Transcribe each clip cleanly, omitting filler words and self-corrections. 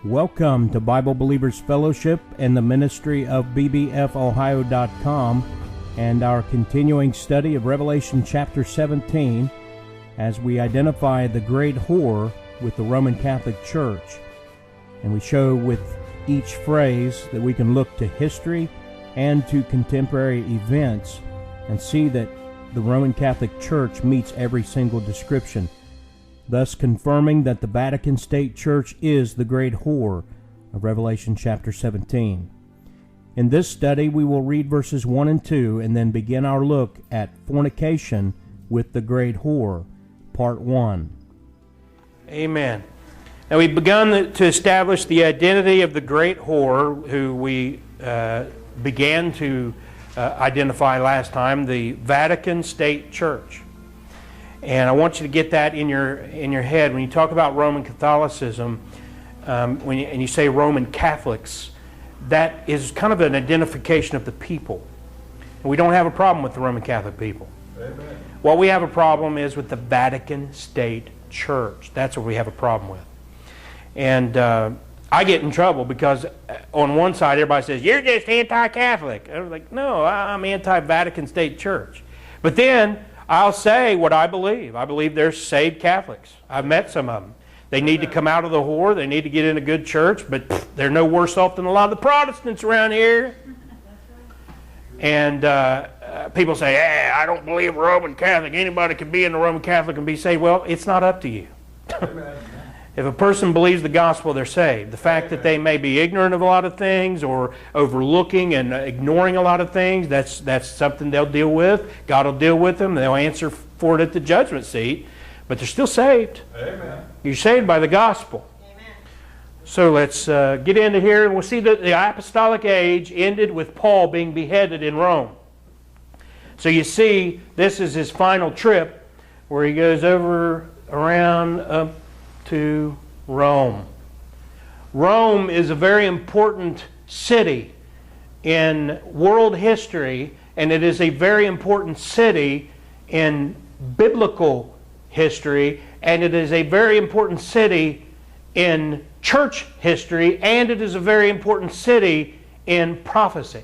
Welcome to Bible Believers Fellowship and the ministry of bbfohio.com and our continuing study of Revelation chapter 17 as we identify the great whore with the Roman Catholic Church. And we show with each phrase that we can look to history and to contemporary events and see that the Roman Catholic Church meets every single description, thus confirming that the Vatican State Church is the great whore of Revelation chapter 17. In this study, we will read verses 1 and 2 and then begin our look at fornication with the great whore, part 1. Amen. Now, we've begun to establish the identity of the great whore, who we began to identify last time, the Vatican State Church. And I want you to get that in your head. When you talk about Roman Catholicism, and you say Roman Catholics, that is kind of an identification of the people. And we don't have a problem with the Roman Catholic people. Amen. What we have a problem is with the Vatican State Church. That's what we have a problem with. And I get in trouble because on one side everybody says, "You're just anti-Catholic." I was like, "No, I'm anti-Vatican State Church." But then I'll say what I believe. I believe they're saved Catholics. I've met some of them. They need to come out of the whore. They need to get in a good church, but they're no worse off than a lot of the Protestants around here. And people say, "Hey, I don't believe Roman Catholic. Anybody can be in the Roman Catholic and be saved." Well, it's not up to you. If a person believes the gospel, they're saved. The fact that they may be ignorant of a lot of things or overlooking and ignoring a lot of things, that's something they'll deal with. God will deal with them. They'll answer for it at the judgment seat. But they're still saved. Amen. You're saved by the gospel. Amen. So let's get into here, and we'll see that the apostolic age ended with Paul being beheaded in Rome. So you see, this is his final trip where he goes over, around, up to Rome. Rome is a very important city in world history, and it is a very important city in biblical history, and it is a very important city in church history, and it is a very important city in prophecy.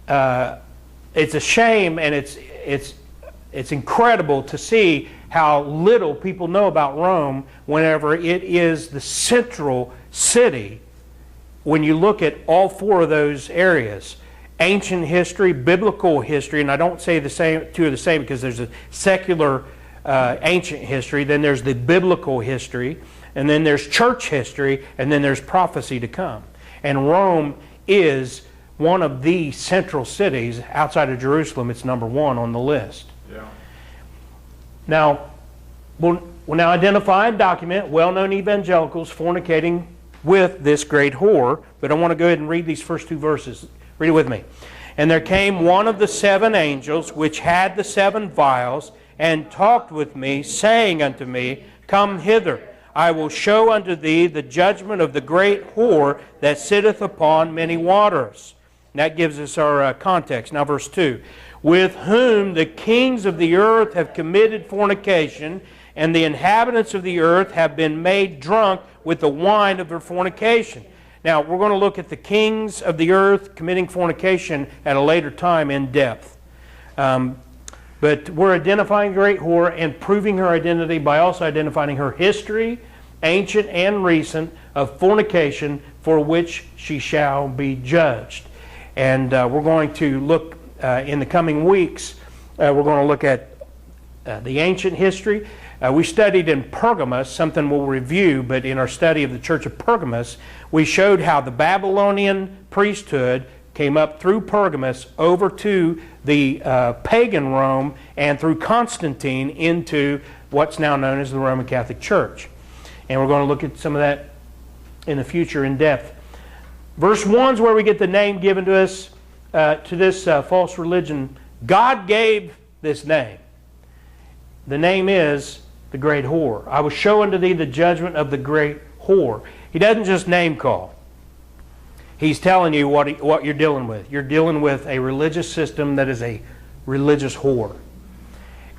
It's a shame, and it's incredible to see how little people know about Rome whenever it is the central city when you look at all four of those areas. Ancient history, biblical history, and I don't say the same, two are the same because there's a secular ancient history, then there's the biblical history, and then there's church history, and then there's prophecy to come. And Rome is one of the central cities. Outside of Jerusalem, it's number one on the list. Yeah. Now, we'll now identify and document well-known evangelicals fornicating with this great whore, but I want to go ahead and read these first two verses. Read it with me. "And there came one of the seven angels which had the seven vials, and talked with me, saying unto me, Come hither, I will show unto thee the judgment of the great whore that sitteth upon many waters." And that gives us our context. Now verse 2. "With whom the kings of the earth have committed fornication, and the inhabitants of the earth have been made drunk with the wine of their fornication." Now, we're going to look at the kings of the earth committing fornication at a later time in depth. But we're identifying the great whore and proving her identity by also identifying her history, ancient and recent, of fornication for which she shall be judged. And we're going to look in the coming weeks, we're going to look at the ancient history. We studied in Pergamos, something we'll review, but in our study of the Church of Pergamos, we showed how the Babylonian priesthood came up through Pergamos over to the pagan Rome and through Constantine into what's now known as the Roman Catholic Church. And we're going to look at some of that in the future in depth. Verse 1 is where we get the name given to us, to this false religion. God gave this name. The name is the great whore. "I will show unto thee the judgment of the great whore." He doesn't just name call. He's telling you what you're dealing with. You're dealing with a religious system that is a religious whore.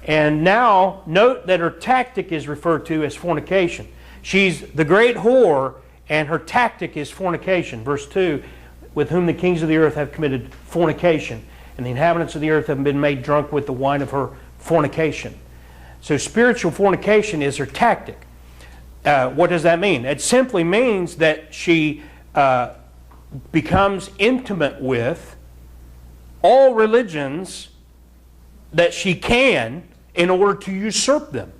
And now, note that her tactic is referred to as fornication. She's the great whore, And her tactic is fornication. Verse 2, with whom the kings of the earth have committed fornication, and the inhabitants of the earth have been made drunk with the wine of her fornication. So spiritual fornication is her tactic. What does that mean? It simply means that she becomes intimate with all religions that she can in order to usurp them.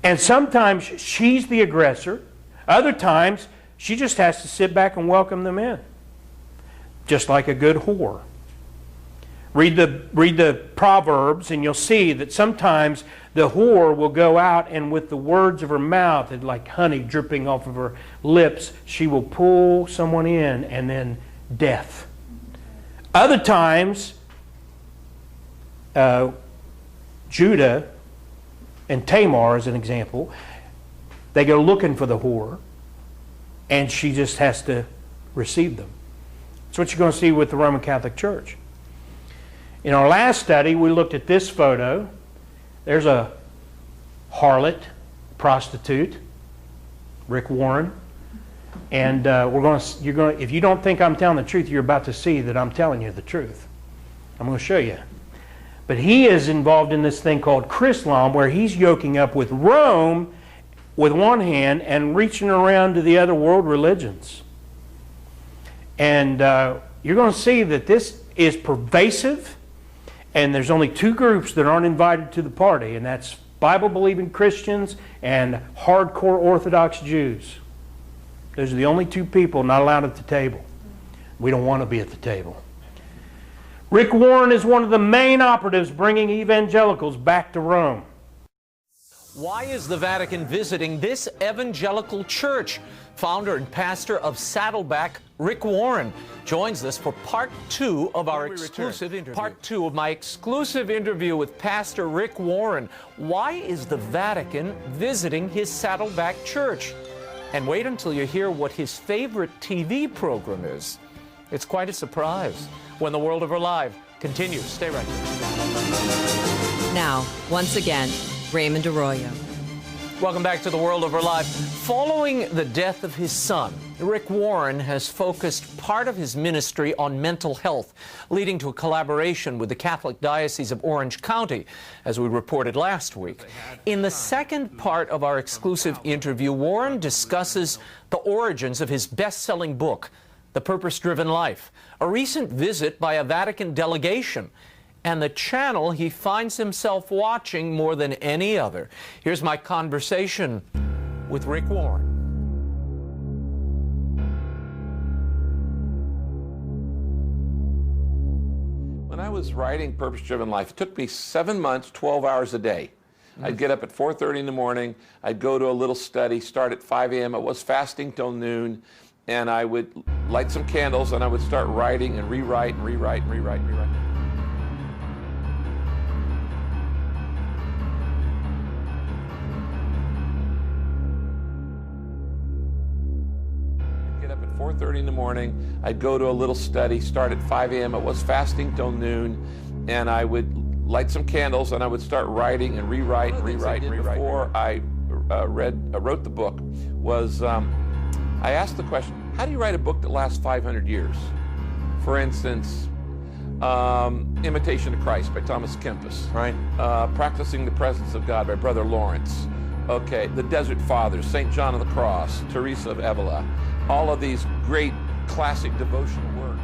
And sometimes she's the aggressor. Other times she just has to sit back and welcome them in, just like a good whore. Read the Proverbs and you'll see that sometimes the whore will go out and with the words of her mouth and like honey dripping off of her lips, she will pull someone in and then death. Other times, Judah and Tamar as an example, they go looking for the whore and she just has to receive them. That's what you're going to see with the Roman Catholic Church. In our last study, we looked at this photo. There's a harlot, prostitute, Rick Warren, and if you don't think I'm telling the truth, you're about to see that I'm telling you the truth. I'm going to show you. But he is involved in this thing called Chrislam, where he's yoking up with Rome with one hand and reaching around to the other world religions. And you're going to see that this is pervasive. And there's only two groups that aren't invited to the party, and that's Bible-believing Christians and hardcore Orthodox Jews. Those are the only two people not allowed at the table. We don't want to be at the table. Rick Warren is one of the main operatives bringing evangelicals back to Rome. Why is the Vatican visiting this evangelical church? Founder and pastor of Saddleback, Rick Warren, joins us for part two of our exclusive interview. Part two of my exclusive interview with Pastor Rick Warren. Why is the Vatican visiting his Saddleback church? And wait until you hear what his favorite TV program is. It's quite a surprise when The World of Her Live continues. Stay right there. Now, once again, Raymond Arroyo. Welcome back to The World of Her Live. Following the death of his son, Rick Warren has focused part of his ministry on mental health, leading to a collaboration with the Catholic Diocese of Orange County, as we reported last week. In the second part of our exclusive interview, Warren discusses the origins of his best-selling book, The Purpose-Driven Life, a recent visit by a Vatican delegation, and the channel he finds himself watching more than any other. Here's my conversation with Rick Warren. When I was writing Purpose-Driven Life, it took me 7 months, 12 hours a day. I'd get up at 4:30 in the morning, I'd go to a little study, start at 5 a.m. I was fasting till noon, and I would light some candles, and I would start writing and rewrite and rewrite and rewrite and rewrite. I'd get up at 4:30 in the morning, I'd go to a little study, start at 5 a.m. I was fasting till noon, and I would light some candles, and I would start writing and rewrite and rewrite and rewrite. Before I wrote the book was I asked the question, how do you write a book that lasts 500 years? For instance, Imitation of Christ by Thomas Kempis, right? Practicing the Presence of God by Brother Lawrence. Okay, The Desert Fathers, St. John of the Cross, Teresa of Avila. All of these great classic devotional works.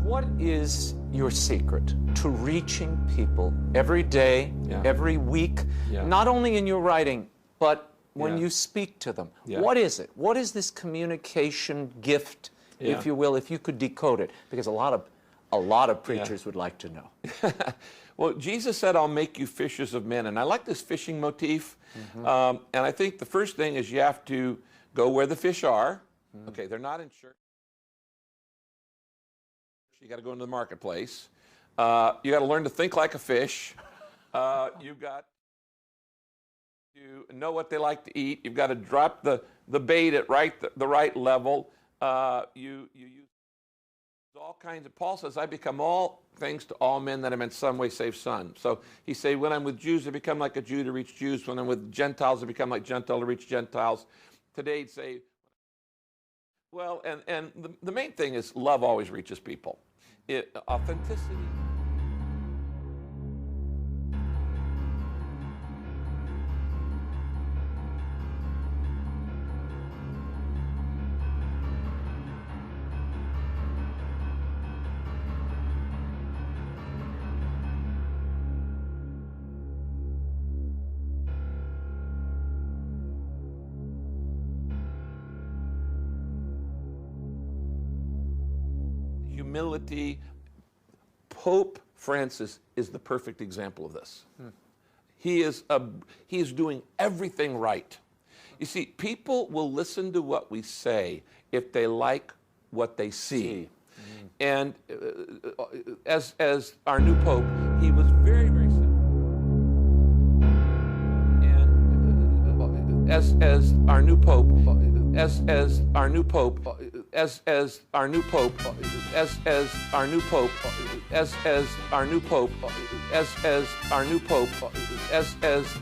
What is your secret to reaching people every day, every week, not only in your writing, but when you speak to them? What is it? What is this communication gift, if you will, if you could decode it? Because a lot of preachers would like to know. Well, Jesus said, I'll make you fishers of men. And I like this fishing motif. And I think the first thing is you have to go where the fish are. Okay, they're not in church. You got to go into the marketplace. You got to learn to think like a fish. You've got to know what they like to eat. You've got to drop the bait at the right level. You use All kinds of, Paul says, I become all things to all men that I'm in some way save some. So he say, when I'm with Jews, I become like a Jew to reach Jews. When I'm with Gentiles, I become like Gentile to reach Gentiles. Today he'd say, well, and the main thing is love always reaches people. Authenticity. Humility. Pope Francis is the perfect example of this. He is doing everything right. You see, people will listen to what we say if they like what they see. And as our new Pope, he was very, very simple. And as our new Pope, as our new Pope, as our new Pope, as our new Pope, as our new Pope, as our new Pope, as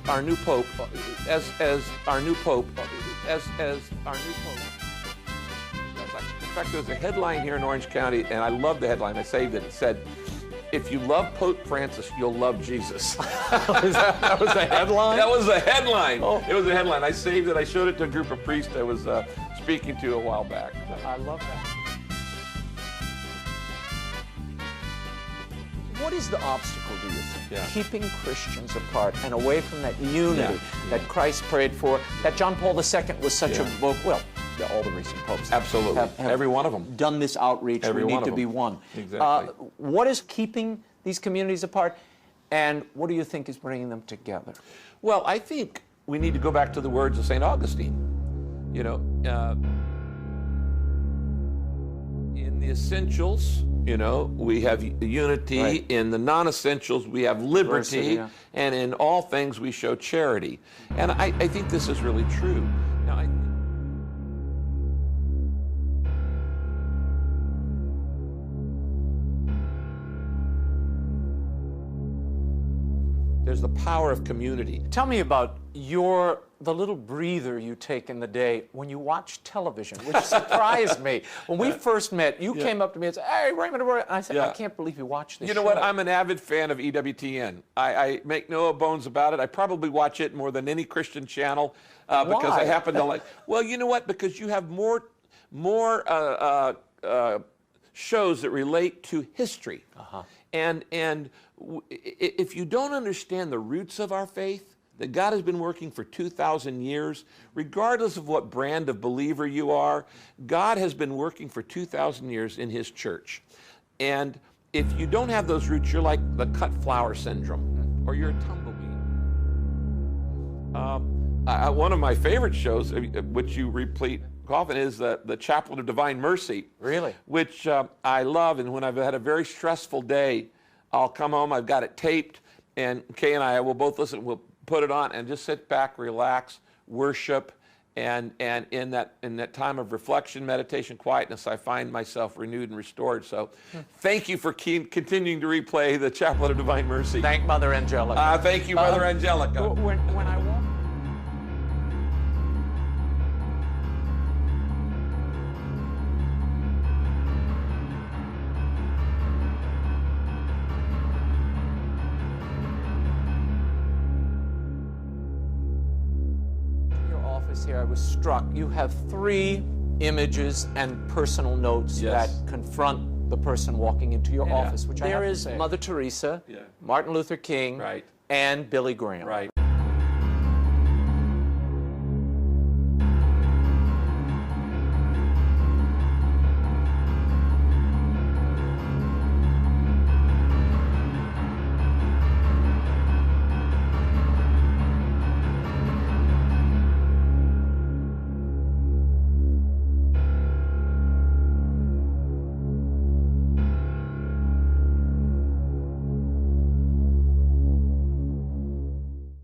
our new Pope, as our new Pope, as our new Pope. In fact, there's a headline here in Orange County, and I love the headline. I saved it. It said, if you love Pope Francis, you'll love Jesus. That was a headline? That was a headline. Oh. It was a headline. I saved it. I showed it to a group of priests I was speaking to a while back. I love that. What is the obstacle, do you think? Keeping Christians apart and away from that unity that Christ prayed for, that John Paul II was such a vote. Well, all the recent popes. Absolutely. Have every one of them. Done this outreach. Every we one need of to be them. one. Exactly. What is keeping these communities apart, and what do you think is bringing them together? Well, I think we need to go back to the words of St. Augustine. You know, in the essentials, you know, we have unity. Right. In the non-essentials, we have liberty. And in all things, we show charity. And I think this is really true. Now, there's the power of community. Tell me about the little breather you take in the day when you watch television, which surprised me. When we first met, you came up to me and said, "Hey, Raymond," and I said, "I can't believe you watch this." You know what? I'm an avid fan of EWTN. I make no bones about it. I probably watch it more than any Christian channel because I happen to like. Well, you know what? Because you have more shows that relate to history, and if you don't understand the roots of our faith, that God has been working for 2,000 years, regardless of what brand of believer you are, God has been working for 2,000 years in His church. And if you don't have those roots, you're like the cut flower syndrome, or you're a tumbleweed. One of my favorite shows, which you repeat often, is the Chaplet of Divine Mercy. Really? Which I love, and when I've had a very stressful day, I'll come home, I've got it taped, and Kay and I will both listen, we'll put it on and just sit back, relax, worship, and in that time of reflection, meditation, quietness, I find myself renewed and restored. So thank you for continuing to replay the Chaplet of Divine Mercy. Thank Mother Angelica. Thank you, Mother Angelica. When I walk here, I was struck. You have 3 images and personal notes that confront the person walking into your office, which there is Mother Teresa, Martin Luther King, and Billy Graham. Right.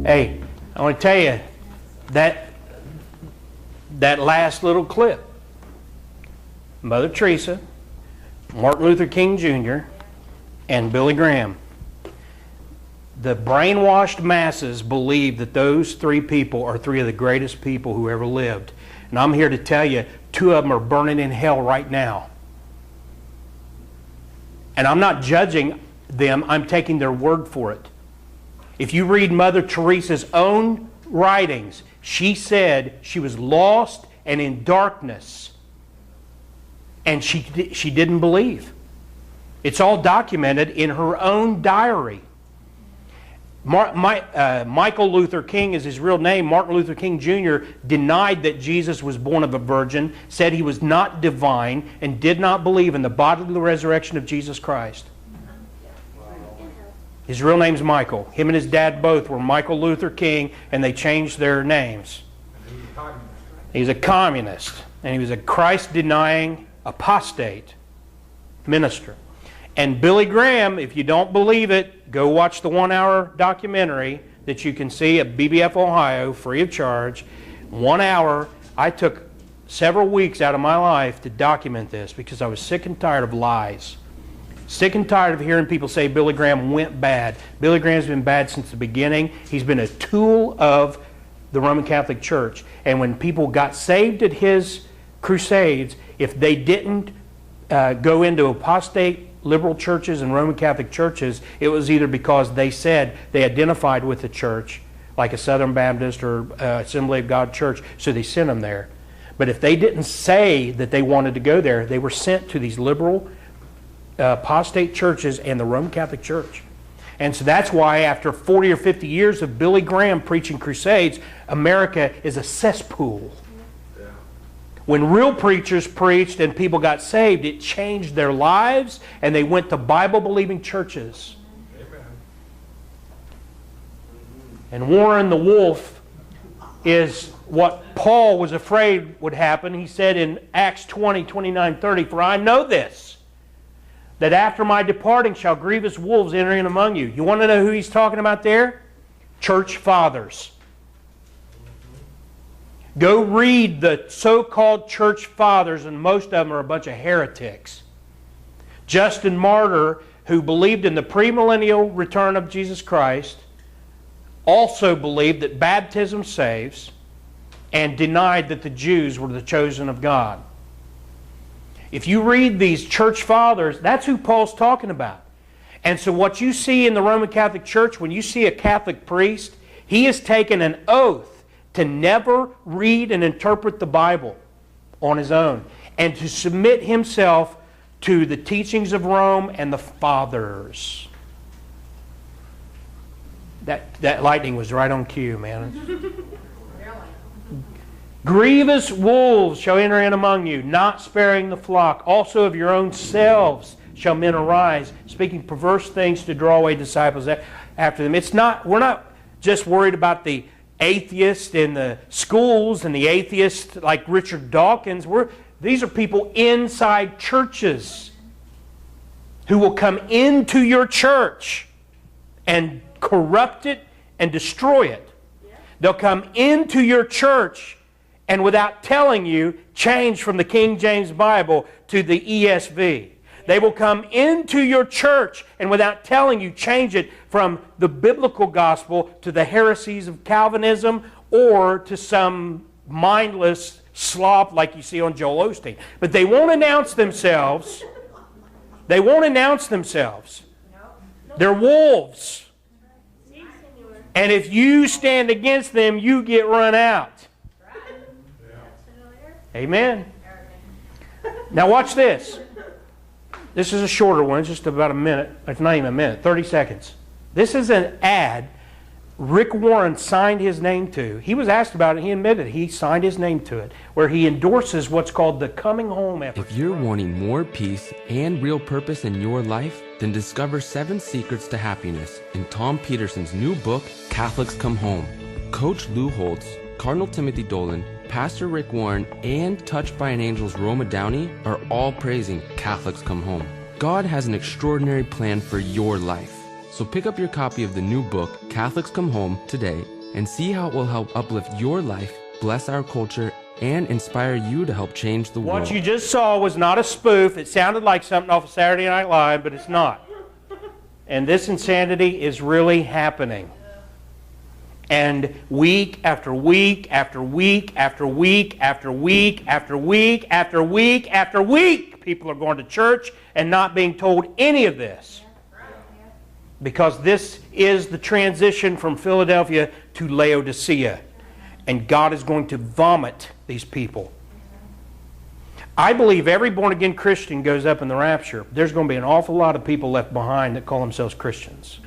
Hey, I want to tell you that last little clip, Mother Teresa, Martin Luther King Jr., and Billy Graham. The brainwashed masses believe that those three people are three of the greatest people who ever lived. And I'm here to tell you, two of them are burning in hell right now. And I'm not judging them, I'm taking their word for it. If you read Mother Teresa's own writings, she said she was lost and in darkness. And she didn't believe. It's all documented in her own diary. Michael Luther King is his real name. Martin Luther King Jr. denied that Jesus was born of a virgin, said he was not divine, and did not believe in the bodily resurrection of Jesus Christ. His real name's Michael. Him and his dad both were Michael Luther King, and they changed their names. He's a communist, and he was a Christ-denying apostate minister. And Billy Graham, if you don't believe it, go watch the 1-hour documentary that you can see at BBF Ohio, free of charge. 1 hour. I took several weeks out of my life to document this because I was sick and tired of lies. Sick and tired of hearing people say Billy Graham went bad. Billy Graham's been bad since the beginning. He's been a tool of the Roman Catholic Church. And when people got saved at his crusades, if they didn't go into apostate liberal churches and Roman Catholic churches, it was either because they said they identified with the church, like a Southern Baptist or Assembly of God church, so they sent them there. But if they didn't say that they wanted to go there, they were sent to these liberal apostate churches and the Roman Catholic Church. And so that's why after 40 or 50 years of Billy Graham preaching crusades, America is a cesspool. When real preachers preached and people got saved, it changed their lives and they went to Bible-believing churches. Amen. And Warren the Wolf is what Paul was afraid would happen. He said in Acts 20, 29, 30, "For I know this, that after my departing shall grievous wolves enter in among you." You want to know who he's talking about there? Church fathers. Go read the so-called church fathers, and most of them are a bunch of heretics. Justin Martyr, who believed in the premillennial return of Jesus Christ, also believed that baptism saves and denied that the Jews were the chosen of God. If you read these church fathers, that's who Paul's talking about. And so what you see in the Roman Catholic Church, when you see a Catholic priest, he has taken an oath to never read and interpret the Bible on his own, and to submit himself to the teachings of Rome and the fathers. That lightning was right on cue, man. "Grievous wolves shall enter in among you, not sparing the flock. Also of your own selves shall men arise, speaking perverse things to draw away disciples after them." We're not just worried about the atheists in the schools and the atheists like Richard Dawkins. These are people inside churches who will come into your church and corrupt it and destroy it. They'll come into your church and without telling you, change from the King James Bible to the ESV. They will come into your church and without telling you, change it from the biblical gospel to the heresies of Calvinism or to some mindless slop like you see on Joel Osteen. But they won't announce themselves. They won't announce themselves. They're wolves. And if you stand against them, you get run out. Amen. Now watch this. This is a shorter one. It's just about a minute. It's not even a minute. 30 seconds. This is an ad Rick Warren signed his name to. He was asked about it. He admitted he signed his name to it, where he endorses what's called the coming home effort. If you're wanting more peace and real purpose in your life, then discover 7 Secrets to Happiness in Tom Peterson's new book, Catholics Come Home. Coach Lou Holtz, Cardinal Timothy Dolan, Pastor Rick Warren, and Touched by an Angel's Roma Downey are all praising Catholics Come Home. God has an extraordinary plan for your life. So pick up your copy of the new book, Catholics Come Home, today, and see how it will help uplift your life, bless our culture, and inspire you to help change the world. What you just saw was not a spoof. It sounded like something off of Saturday Night Live, but it's not. And this insanity is really happening. And week after week after week after week after week after week after week after week, people are going to church and not being told any of this. Because this is the transition from Philadelphia to Laodicea. And God is going to vomit these people. I believe every born-again Christian goes up in the rapture. There's going to be an awful lot of people left behind that call themselves Christians.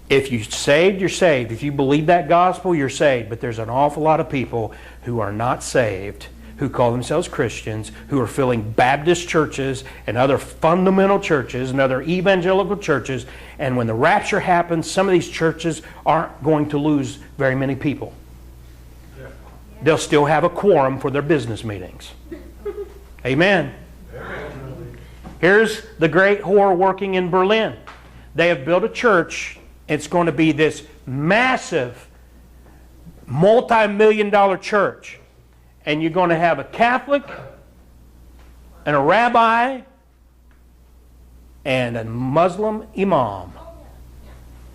If you're saved, you're saved. If you believe that gospel, you're saved. But there's an awful lot of people who are not saved, who call themselves Christians, who are filling Baptist churches and other fundamental churches and other evangelical churches. And when the rapture happens, some of these churches aren't going to lose very many people. They'll still have a quorum for their business meetings. Amen. Here's the great whore working in Berlin. They have built a church. It's going to be this massive, multi-million-dollar church. And you're going to have a Catholic and a rabbi and a Muslim imam.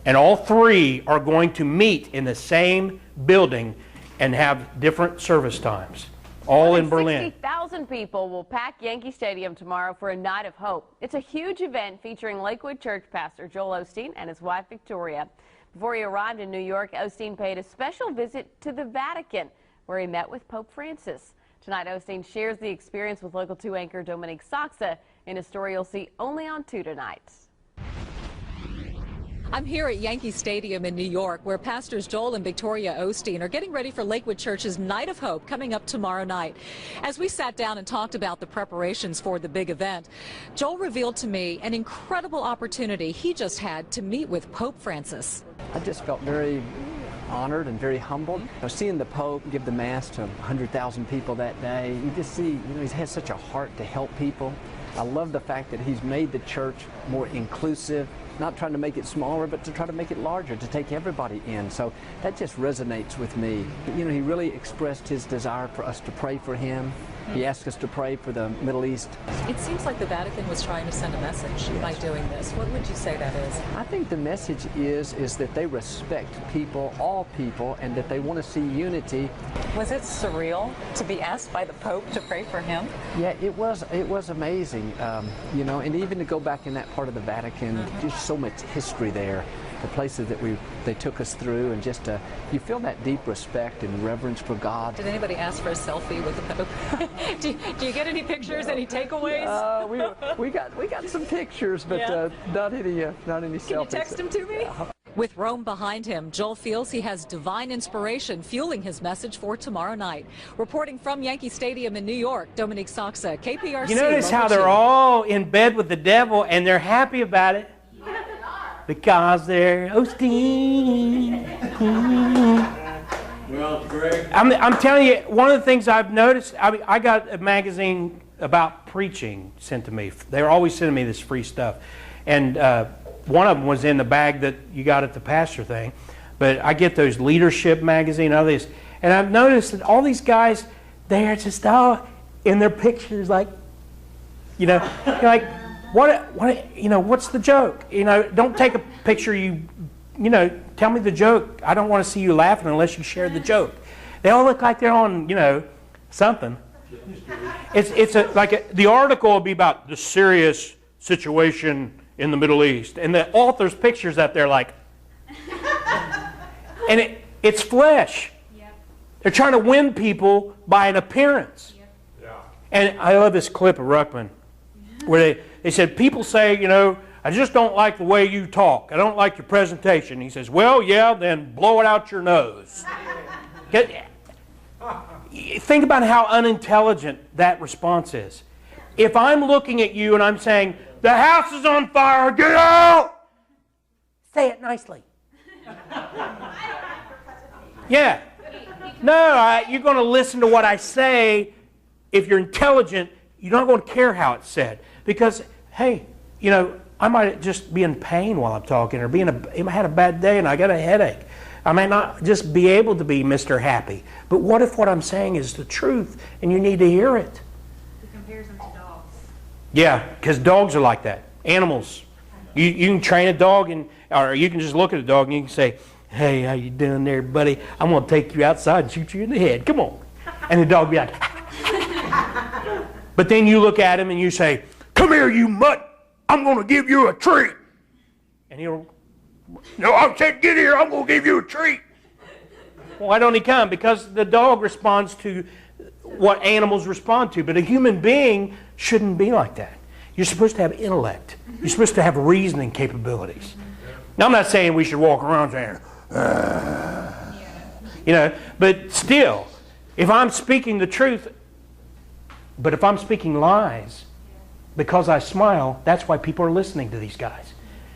And all three are going to meet in the same building and have different service times. All in Berlin. 60,000 people will pack Yankee Stadium tomorrow for a night of hope. It's a huge event featuring Lakewood Church pastor Joel Osteen and his wife Victoria. Before he arrived in New York, Osteen paid a special visit to the Vatican, where he met with Pope Francis. Tonight, Osteen shares the experience with Local 2 anchor Dominique Saxe in a story you'll see only on 2 tonight. I'm here at Yankee Stadium in New York, where Pastors Joel and Victoria Osteen are getting ready for Lakewood Church's Night of Hope coming up tomorrow night. As we sat down and talked about the preparations for the big event, Joel revealed to me an incredible opportunity he just had to meet with Pope Francis. I just felt very honored and very humbled. Seeing the Pope give the Mass to 100,000 people that day, you just see, he has such a heart to help people. I love the fact that he's made the church more inclusive, not trying to make it smaller, but to try to make it larger, to take everybody in. So that just resonates with me. He really expressed his desire for us to pray for him. He asked us to pray for the Middle East. It seems like the Vatican was trying to send a message by doing this. What would you say that is? I think the message is that they respect people, all people, and that they want to see unity. Was it surreal to be asked by the Pope to pray for him? Yeah, it was amazing, and even to go back in that part of the Vatican, just so much history there, the places that they took us through, and just you feel that deep respect and reverence for God. Did anybody ask for a selfie with the Pope? do you get any pictures, any takeaways? We got some pictures, but not any selfies. Can you text them to me? With Rome behind him, Joel feels he has divine inspiration fueling his message for tomorrow night. Reporting from Yankee Stadium in New York, Dominique Saxe, KPRC. You notice how they're all in bed with the devil and they're happy about it? Because they're Osteen. Well, Greg. I'm telling you, one of the things I've noticed, I got a magazine about preaching sent to me. They're always sending me this free stuff. And one of them was in the bag that you got at the pastor thing. But I get those leadership magazine and others. And I've noticed that all these guys, they are just all in their pictures like, like, what's the joke? Don't take a picture, tell me the joke. I don't want to see you laughing unless you share the joke. They all look like they're on, something. The article will be about the serious situation in the Middle East. And the author's picture's up there like, and it's flesh. They're trying to win people by an appearance. And I love this clip of Ruckman where they said, people say, I just don't like the way you talk. I don't like your presentation. He says, well, yeah, then blow it out your nose. Think about how unintelligent that response is. If I'm looking at you and I'm saying, the house is on fire, get out! Say it nicely. Yeah. No, you're going to listen to what I say. If you're intelligent, you're not going to care how it's said. Because, hey, I might just be in pain while I'm talking, or I had a bad day and I got a headache. I may not just be able to be Mr. Happy. But what if what I'm saying is the truth and you need to hear it? He compares them to dogs. Yeah, because dogs are like that. Animals. You can train a dog, or you can just look at a dog and you can say, "Hey, how you doing there, buddy? I'm going to take you outside and shoot you in the head. Come on." And the dog will be like, but then you look at him and you say, "Come here, you mutt. I'm going to give you a treat." And he'll, "No, I said get here. I'm going to give you a treat." Why don't he come? Because the dog responds to what animals respond to. But a human being shouldn't be like that. You're supposed to have intellect. You're supposed to have reasoning capabilities. Now, I'm not saying we should walk around saying, but still, if I'm speaking the truth, but if I'm speaking lies, because I smile, that's why people are listening to these guys.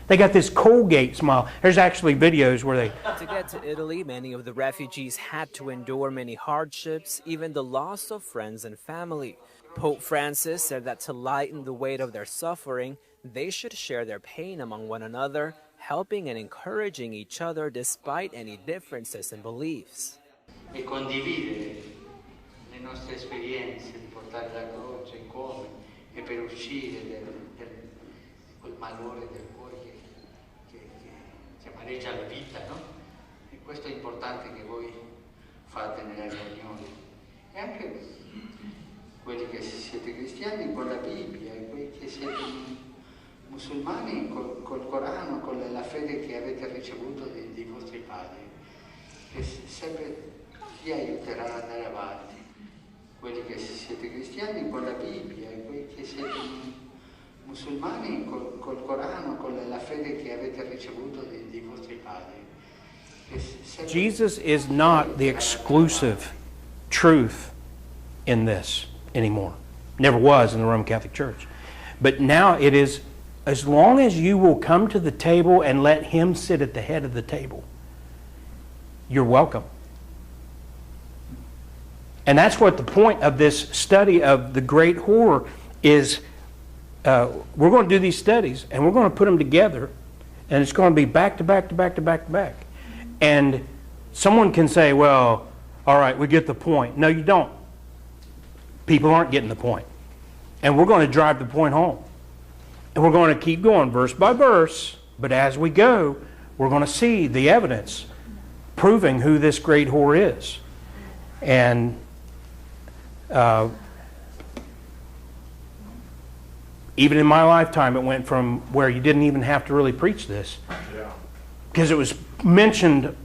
They got this Colgate smile. There's actually videos where they... To get to Italy, many of the refugees had to endure many hardships, even the loss of friends and family. Pope Francis said that to lighten the weight of their suffering, they should share their pain among one another, helping and encouraging each other despite any differences in beliefs. E condividere le nostre esperienze, di portare la croce come e per uscire da quel malore del cuore che amareggia la vita, no? E questo è importante che voi fate nelle riunioni. E anche quelli che siete cristiani con la Bibbia e quelli che siete musulmani col Corano, con la fede che avete ricevuto dei vostri padri, che sempre vi aiuterà ad andare avanti. Quelli che siete cristiani con la Bibbia e quelli che siete musulmani col Corano, con la fede che avete ricevuto dei vostri padri. Jesus is not the exclusive truth in this anymore. Never was in the Roman Catholic Church. But now it is, as long as you will come to the table and let Him sit at the head of the table, you're welcome. And that's what the point of this study of the great whore is. We're going to do these studies and we're going to put them together, and it's going to be back to back to back to back to back. And someone can say, "Well, all right, we get the point." No, you don't. People aren't getting the point. And we're going to drive the point home. And we're going to keep going verse by verse, but as we go, we're going to see the evidence proving who this great whore is. And even in my lifetime, it went from where you didn't even have to really preach this, because it was mentioned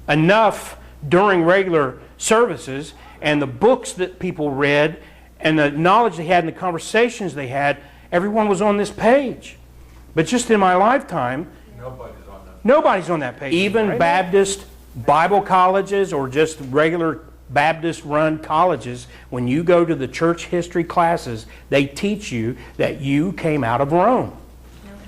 enough during regular services, and the books that people read and the knowledge they had and the conversations they had, everyone was on this page. But just in my lifetime, nobody's on that page. Even right? Baptist Bible colleges or just regular Baptist-run colleges, when you go to the church history classes, they teach you that you came out of Rome.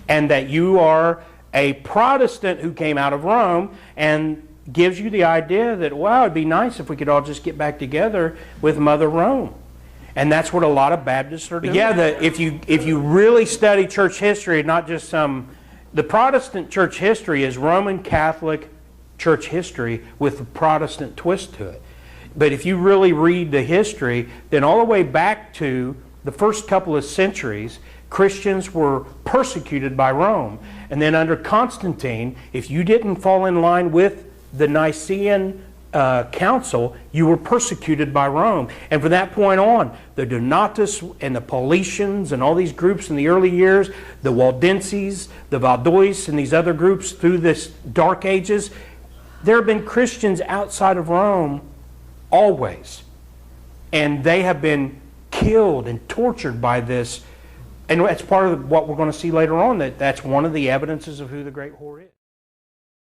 And that you are a Protestant who came out of Rome, and gives you the idea that, wow, it'd be nice if we could all just get back together with Mother Rome. And that's what a lot of Baptists are doing. Yeah, if you really study church history, not just the Protestant church history is Roman Catholic church history with a Protestant twist to it. But if you really read the history, then all the way back to the first couple of centuries, Christians were persecuted by Rome. And then under Constantine, if you didn't fall in line with the Nicene Council, you were persecuted by Rome. And from that point on, the Donatus and the Paulicians and all these groups in the early years, the Waldenses, the Valdões, and these other groups through this Dark Ages, there have been Christians outside of Rome always. And they have been killed and tortured by this. And that's part of what we're going to see later on, that's one of the evidences of who the great whore is.